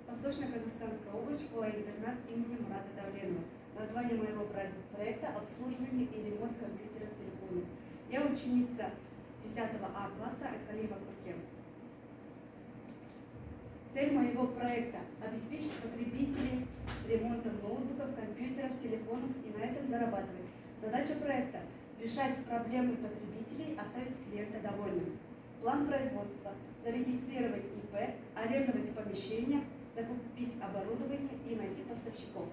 Восточно-Казахстанская область, школа-интернат имени Мурата Давленова. Название моего проекта «Обслуживание и ремонт компьютеров, телефонов». Я ученица 10 А класса Айтхалиева Куркем. Цель моего проекта – обеспечить потребителей ремонтом ноутбуков, компьютеров, телефонов и на этом зарабатывать. Задача проекта – решать проблемы потребителей, оставить клиента довольным. План производства – зарегистрировать ИП, арендовать помещение, закупить оборудование и найти поставщиков.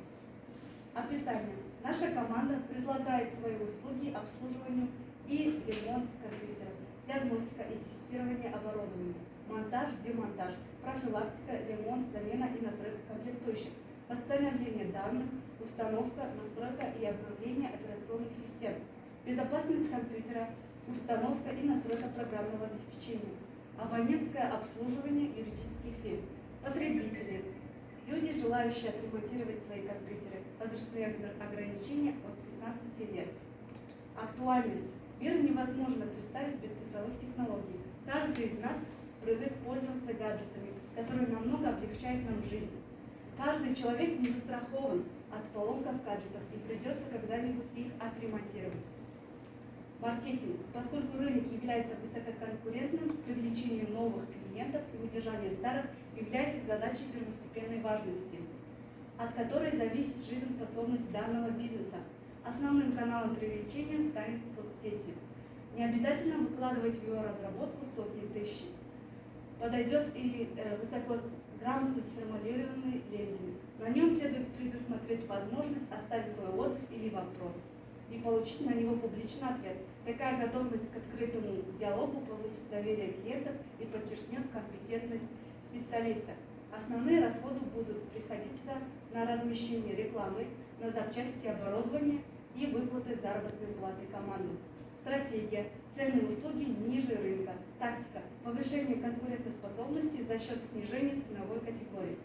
Описание. Наша команда предлагает свои услуги обслуживанию и ремонт компьютеров, диагностика и тестирование оборудования, монтаж, демонтаж, профилактика, ремонт, замена и настройка комплектующих, восстановление данных, установка, настройка и обновление операционных систем, безопасность компьютера, установка и настройка программного обеспечения, абонентское обслуживание юридических лиц, потребители, люди, желающие отремонтировать свои компьютеры, возрастные ограничения от 15 лет. Актуальность. Мир невозможно представить без цифровых технологий. Каждый из нас привык пользоваться гаджетами, которые намного облегчают нам жизнь. Каждый человек не застрахован от поломков гаджетов и придется когда-нибудь их отремонтировать. Маркетинг. Поскольку рынок является высококонкурентным, привлечение новых клиентов и удержание старых является задачей первостепенной важности, от которой зависит жизнеспособность данного бизнеса. Основным каналом привлечения станет соцсети. Не обязательно выкладывать в его разработку сотни тысяч. Подойдет и высокограмотно сформулированный лендинг. На нем следует предусмотреть возможность оставить свой отзыв или вопрос и получить на него публичный ответ. Такая готовность к открытому диалогу повысит доверие клиентов и подчеркнет компетентность специалиста. Основные расходы будут приходиться на размещение рекламы, на запчасти оборудования и выплаты заработной платы команды. Стратегия. Цены и услуги ниже рынка. Тактика. Повышение конкурентоспособности за счет снижения ценовой категории.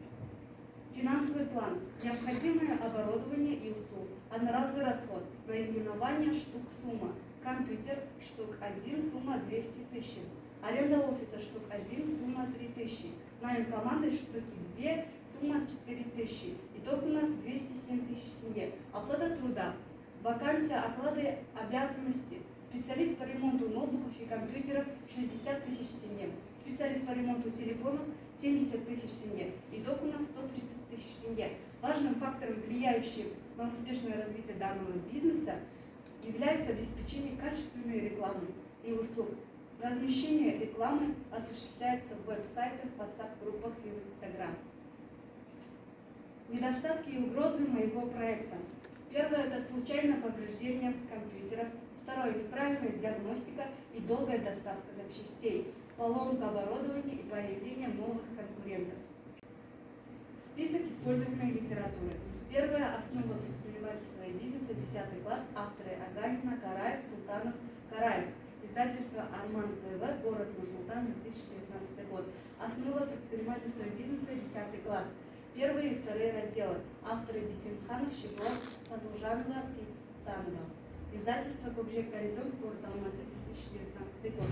Финансовый план. Необходимое оборудование и услуг. Одноразовый расход. Наименование штук сумма. Компьютер штук 1 сумма 200 тысяч. Аренда офиса штук 1 сумма 3000. Найм команды штуки 2 сумма 4000. Итог у нас 207 тысяч в семье. Оплата труда. Вакансия, оклады, обязанности. Специалист по ремонту ноутбуков и компьютеров 60 тысяч в семье. Специалист по ремонту телефонов 70 тысяч в семье. Итог у нас 130 тысяч в семье. Важным фактором, влияющим на успешное развитие данного бизнеса, является обеспечение качественной рекламы и услуг. Размещение рекламы осуществляется в веб-сайтах, WhatsApp-группах и в Instagram. Недостатки и угрозы моего проекта. Первое – это случайное повреждение компьютера. Второе – неправильная диагностика и долгая доставка запчастей, поломка оборудования и появление новых конкурентов. Список использованной литературы. Первое – основа предпринимательства и бизнеса, 10 класс, авторы Аганина, Караев, Султанов, Караев. Издательство Арман ПВ, город Нур-Султан, 2019 год. Основа предпринимательства и бизнеса, 10 класс. Первые и вторые разделы. Авторы Десимханов, Щеглов, Фазлжанова, Ситанова. Издательство Көкжиек Горизонт, город Алматы, 2019 год.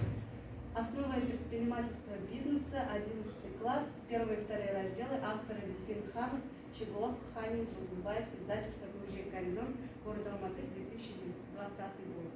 Основа предпринимательства и бизнеса, 11 класс. Первые и вторые разделы. Авторы Десимханов, Щеглов, Ханин, Жулдызбаев. Издательство Көкжиек Горизонт, город Алматы, 2020 год.